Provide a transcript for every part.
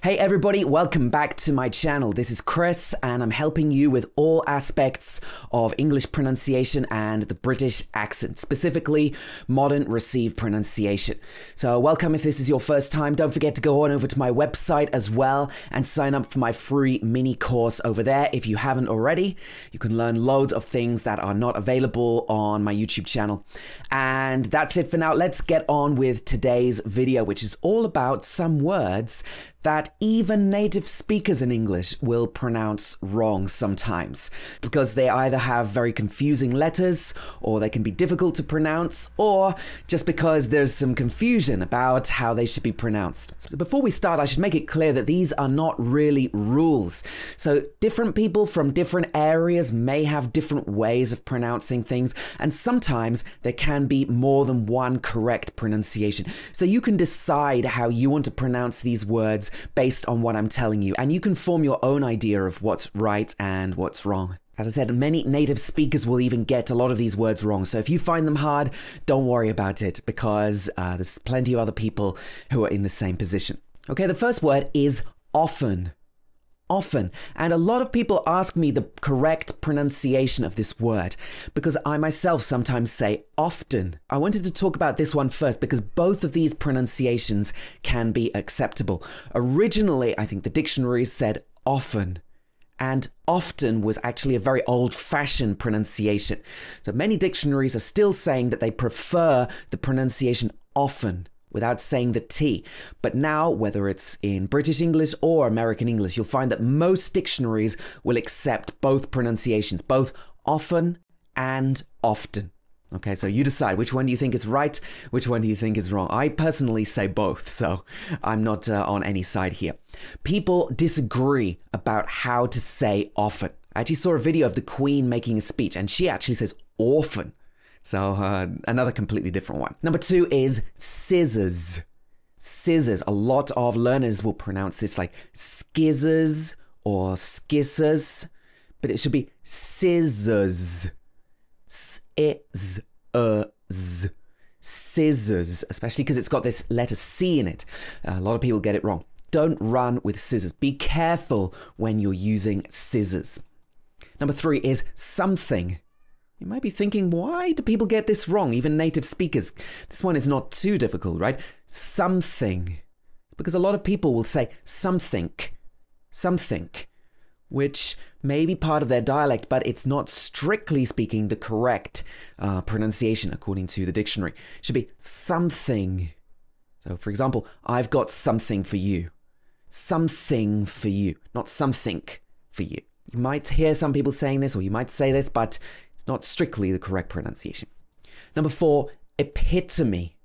Hey everybody, welcome back to my channel. This is Chris and I'm helping you with all aspects of English pronunciation and the British accent, specifically modern received pronunciation. So welcome if this is your first time. Don't forget to go on over to my website as well and sign up for my free mini course over there. If you haven't already, you can learn loads of things that are not available on my YouTube channel. And that's it for now. Let's get on with today's video, which is all about some words that even native speakers in English will pronounce wrong sometimes because they either have very confusing letters or they can be difficult to pronounce or just because there's some confusion about how they should be pronounced. Before we start, I should make it clear that these are not really rules. So different people from different areas may have different ways of pronouncing things, and sometimes there can be more than one correct pronunciation. So you can decide how you want to pronounce these words based on what I'm telling you, and you can form your own idea of what's right and what's wrong. As I said, many native speakers will even get a lot of these words wrong, so if you find them hard, don't worry about it because there's plenty of other people who are in the same position. Okay, the first word is often. Often. And a lot of people ask me the correct pronunciation of this word because I myself sometimes say often. I wanted to talk about this one first because both of these pronunciations can be acceptable. Originally, I think the dictionary said often, and often was actually a very old-fashioned pronunciation. So many dictionaries are still saying that they prefer the pronunciation often, without saying the T. But now, whether it's in British English or American English, you'll find that most dictionaries will accept both pronunciations, both often and often. Okay, so you decide which one do you think is right, which one do you think is wrong. I personally say both, so I'm not on any side here. People disagree about how to say often. I actually saw a video of the Queen making a speech, and she actually says orphan. So another completely different one. Number two is scissors. Scissors. A lot of learners will pronounce this like skizzers or skissers, but it should be scissors. S-I-Z-Z. Scissors, especially because it's got this letter C in it. A lot of people get it wrong. Don't run with scissors. Be careful when you're using scissors. Number three is something. You might be thinking, why do people get this wrong, even native speakers? This one is not too difficult, right? Something. Because a lot of people will say something, which may be part of their dialect, but it's not strictly speaking the correct pronunciation according to the dictionary. It should be something. So for example, I've got something for you. Something for you, not something for you. You might hear some people saying this, or you might say this, but it's not strictly the correct pronunciation. Number four, epitome.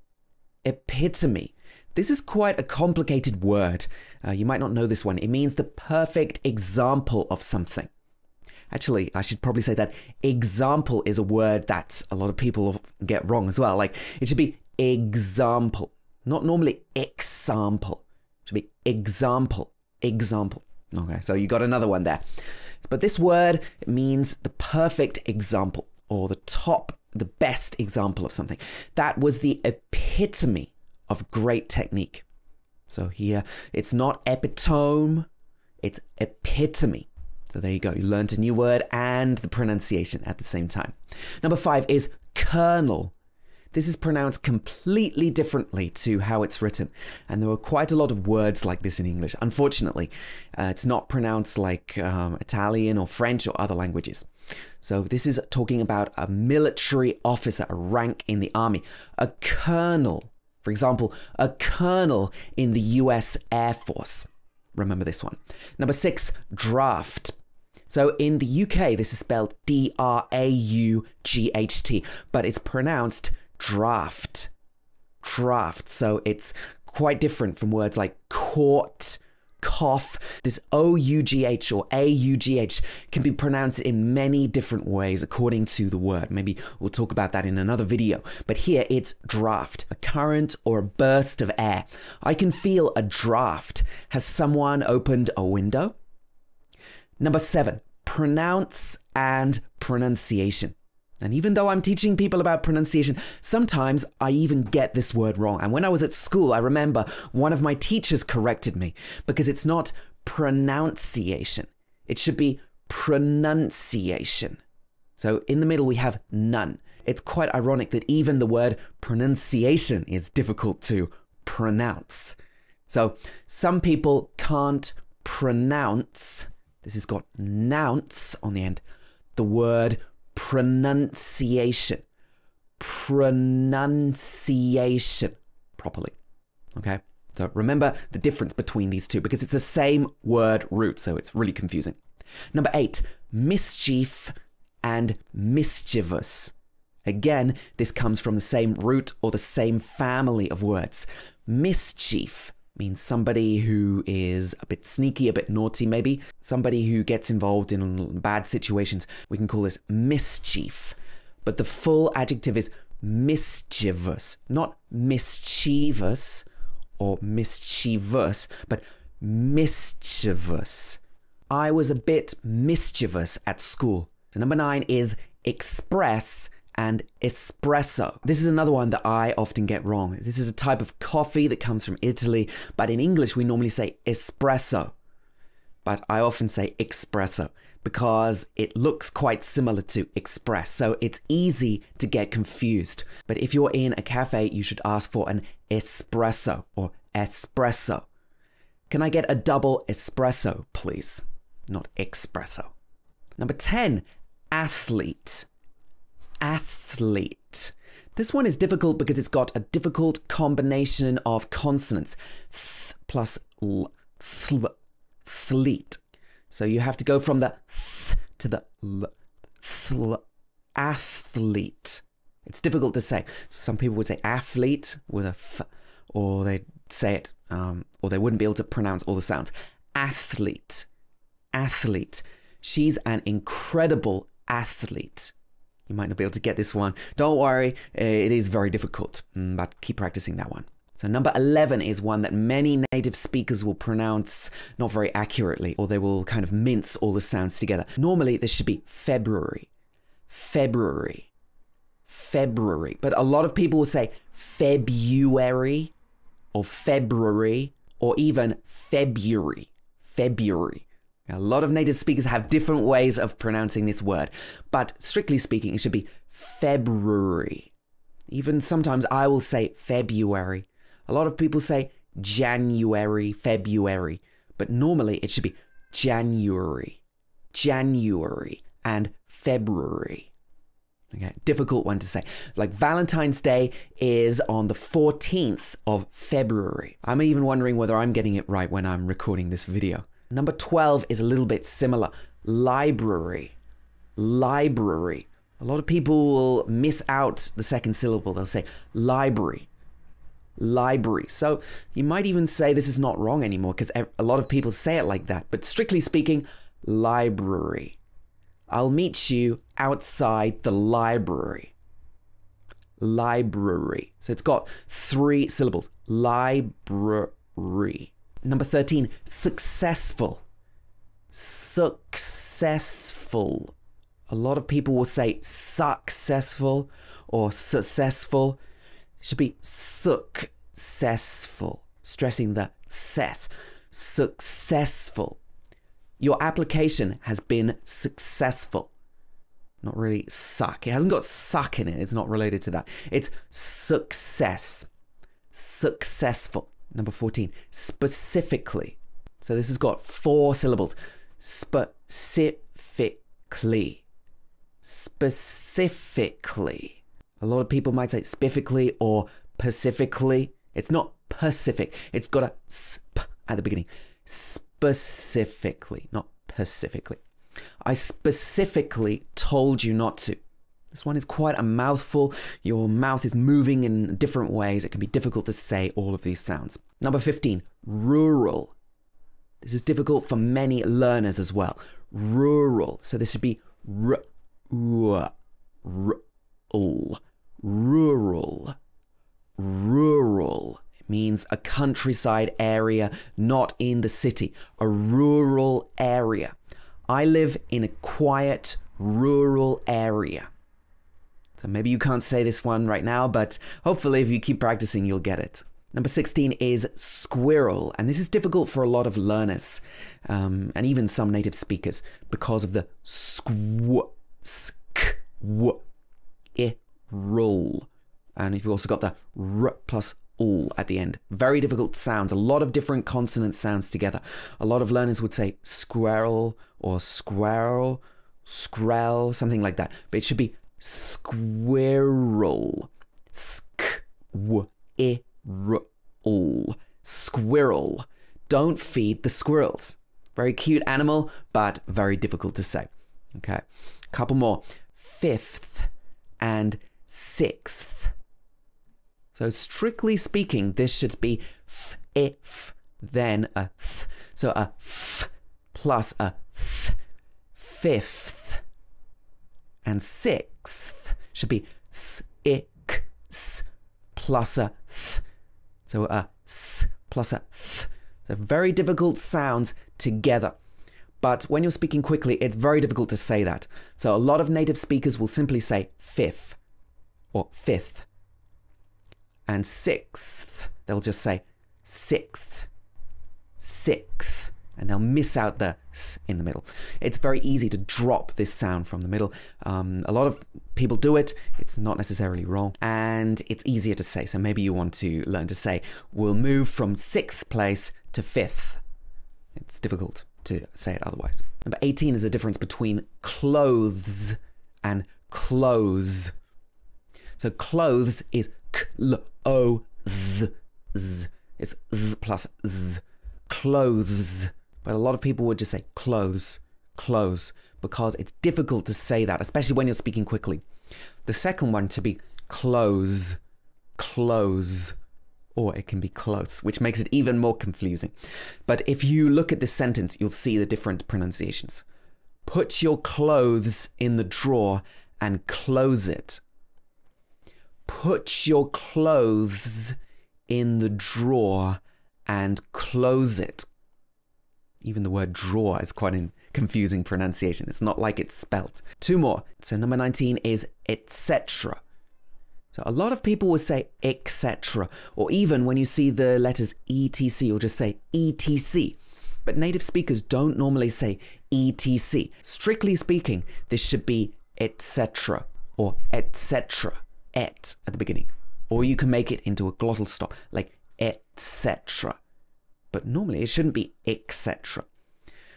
Epitome. This is quite a complicated word. You might not know this one. It means the perfect example of something. Actually, I should probably say that example is a word that a lot of people get wrong as well. Like, it should be example, not normally example. It should be example, example. Okay, so you got another one there. But this word means the perfect example or the best example of something. That was the epitome of great technique. So here, it's not epitome, it's epitome. So there you go. You learned a new word and the pronunciation at the same time. Number five is kernel. This is pronounced completely differently to how it's written. And there are quite a lot of words like this in English. Unfortunately, it's not pronounced like Italian or French or other languages. So this is talking about a military officer, a rank in the army. A colonel, for example, a colonel in the US Air Force. Remember this one. Number six, draft. So in the UK, this is spelled D-R-A-U-G-H-T, but it's pronounced draft. Draft. So it's quite different from words like court, cough. This O-U-G-H or A-U-G-H can be pronounced in many different ways according to the word. Maybe we'll talk about that in another video. But here it's draft, a current or a burst of air. I can feel a draft. Has someone opened a window? Number seven, pronounce and pronunciation. And even though I'm teaching people about pronunciation, sometimes I even get this word wrong. And when I was at school, I remember one of my teachers corrected me because it's not pronunciation. It should be pronunciation. So in the middle, we have none. It's quite ironic that even the word pronunciation is difficult to pronounce. So some people can't pronounce, this has got nounce on the end, the word pronunciation. Pronunciation properly. Okay? So remember the difference between these two because it's the same word root, so it's really confusing. Number 8, mischief and mischievous. Again, this comes from the same root or the same family of words. Mischief means somebody who is a bit sneaky, a bit naughty maybe. Somebody who gets involved in bad situations. We can call this mischief. But the full adjective is mischievous, not mischievous or mischievous, but mischievous. I was a bit mischievous at school. So number 9 is express and espresso. This is another one that I often get wrong. This is a type of coffee that comes from Italy, but in English we normally say espresso. But I often say espresso because it looks quite similar to express, so it's easy to get confused. But if you're in a cafe, you should ask for an espresso or espresso. Can I get a double espresso, please? Not espresso. Number 10, athlete. Athlete. This one is difficult because it's got a difficult combination of consonants. Th plus l, thl, fleet. So you have to go from the th to the l, thl, athlete. It's difficult to say. Some people would say athlete with a f, or they'd say it, or they wouldn't be able to pronounce all the sounds. Athlete. Athlete. She's an incredible athlete. You might not be able to get this one. Don't worry, it is very difficult, but keep practicing that one. So number 11 is one that many native speakers will pronounce not very accurately, or they will kind of mince all the sounds together. Normally, this should be February. February. February. But a lot of people will say February, or February, or even February. February. A lot of native speakers have different ways of pronouncing this word, but strictly speaking, it should be February. Even sometimes I will say February. A lot of people say January, February, but normally it should be January, January, and February. Okay, difficult one to say. Like Valentine's Day is on the 14th of February. I'm even wondering whether I'm getting it right when I'm recording this video. Number 12 is a little bit similar. Library. Library. A lot of people will miss out the second syllable. They'll say library. Library. So you might even say this is not wrong anymore because a lot of people say it like that. But strictly speaking, library. I'll meet you outside the library. Library. So it's got 3 syllables. Library. Number 13, successful. Successful. A lot of people will say successful or successful. It should be successful, stressing the ses. Successful. Your application has been successful. Not really suck. It hasn't got suck in it. It's not related to that. It's success. Successful. Number 14, specifically. So this has got 4 syllables. Specifically. Specifically. A lot of people might say specifically or pacifically. It's not Pacific. It's got a sp at the beginning. Specifically, not pacifically. I specifically told you not to. This one is quite a mouthful. Your mouth is moving in different ways. It can be difficult to say all of these sounds. Number 15, rural. This is difficult for many learners as well. Rural. So this should be rural. Rural. Rural. It means a countryside area, not in the city. A rural area. I live in a quiet, rural area. So maybe you can't say this one right now, but hopefully if you keep practicing, you'll get it. Number 16 is squirrel, and this is difficult for a lot of learners and even some native speakers because of the roll. And you've also got the r plus ul at the end. Very difficult sounds, a lot of different consonant sounds together. A lot of learners would say squirrel or squirrel, screll, something like that. But it should be squirrel. Squirrel. Don't feed the squirrels. Very cute animal, but very difficult to say. Okay, couple more. 5th and 6th. So strictly speaking, this should be if, then a th. So a f plus a th. 5th and 6th should be s plus a th. So a s plus a th. They're very difficult sounds together. But when you're speaking quickly, it's very difficult to say that. So a lot of native speakers will simply say 5th or 5th. And 6th, they'll just say 6th, 6th. And they'll miss out the s in the middle. It's very easy to drop this sound from the middle. A lot of people do it. It's not necessarily wrong. And it's easier to say. So maybe you want to learn to say, we'll move from 6th place to 5th. It's difficult to say it otherwise. Number 18 is the difference between clothes and clothes. So clothes is k-l-o-z-z. It's z plus z. Clothes. But a lot of people would just say clothes, clothes, because it's difficult to say that, especially when you're speaking quickly. The second one to be close, close, or it can be close, which makes it even more confusing. But if you look at this sentence, you'll see the different pronunciations. Put your clothes in the drawer and close it. Put your clothes in the drawer and close it. Even the word drawer is quite a confusing pronunciation. It's not like it's spelt. 2 more. So number 19 is etc. So a lot of people will say etc. Or even when you see the letters etc, you'll just say etc. But native speakers don't normally say etc. Strictly speaking, this should be etc. or etc. Et at the beginning. Or you can make it into a glottal stop, like etc. But normally it shouldn't be etc.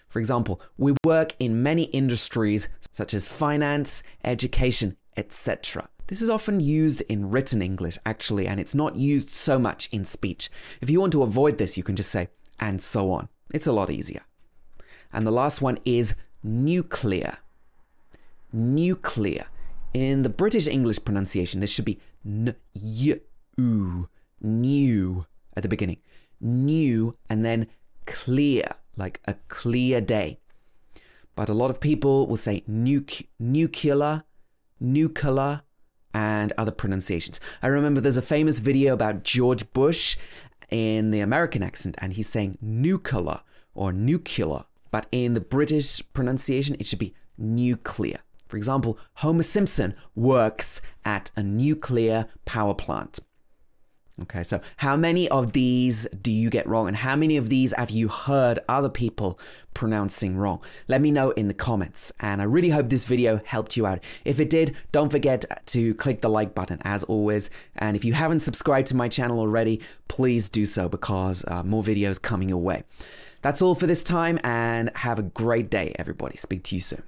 For example, we work in many industries such as finance, education, etc. This is often used in written English actually, and it's not used so much in speech. If you want to avoid this, you can just say and so on. It's a lot easier. And the last one is nuclear. Nuclear. In the British English pronunciation, this should be n-y-u, new at the beginning. New and then clear, like a clear day. But a lot of people will say nuclear, nuclear, and other pronunciations. I remember there's a famous video about George Bush in the American accent, and he's saying nuclear or nuclear. But in the British pronunciation, it should be nuclear. For example, Homer Simpson works at a nuclear power plant. Okay, so how many of these do you get wrong? And how many of these have you heard other people pronouncing wrong? Let me know in the comments. And I really hope this video helped you out. If it did, don't forget to click the like button as always. And if you haven't subscribed to my channel already, please do so because more videos coming your way. That's all for this time and have a great day, everybody. Speak to you soon.